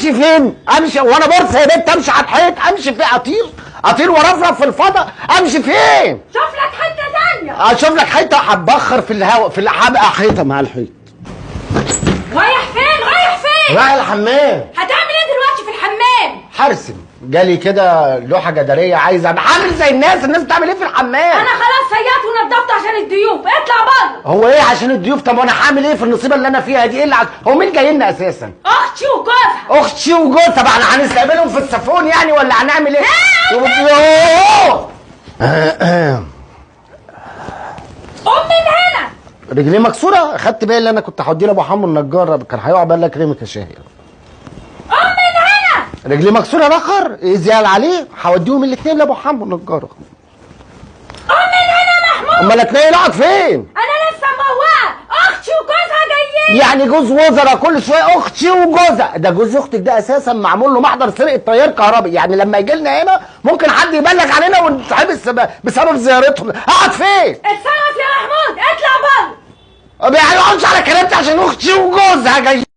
امشي فين؟ امشي وانا بورصه يا بنت؟ امشي على الحيط؟ امشي فين؟ اطير ورفرف في الفضاء؟ امشي فين؟ شوف لك حته ثانيه. اشوف لك حته؟ هتبخر في الهواء في هبقى حيطه مع الحيط. رايح فين؟ رايح فين؟ رايح الحمام. هتعمل ايه دلوقتي في الحمام؟ هرسم. جالي كده لوحه جداريه، عايز ابقى عامل زي الناس بتعمل ايه في الحمام؟ انا خلاص سيئت ونضفت عشان الضيوف، اطلع بره. هو ايه عشان الضيوف؟ طب وانا هعمل ايه في النصيبه اللي انا فيها دي؟ ايه اللي هو مين جاي لنا اساسا؟ اختي وجوزها. اختي وجوزها؟ طب احنا هنستقبلهم في السفون يعني ولا هنعمل ايه؟ قوم من هنا. رجليه مكسوره. خدت بالي اللي انا كنت هوديه لابو حمو النجار، كان هيقع بقى لك ريمك يا شاهي. قوم من هنا. رجليه مكسوره رخر، ايه زعل عليه؟ هوديهم الاثنين لابو حمو النجار. قوم من هنا يا محمود. امال هتلاقي يقعد فين؟ انا لسه موقعه، اختي وجوزها جايين. يعني جوز وزراء كل شويه اختي وجوزها؟ ده جوز اختك ده اساسا معمول له محضر سرقه تيار كهربي، يعني لما يجي لنا هنا ممكن حد يبلغ علينا ونتحبس بسبب زيارتهم. اقعد فين؟ اتصرف يا محمود، اطلع بره. ما يقعدش على كلامتي عشان اختي وجوزها جايين.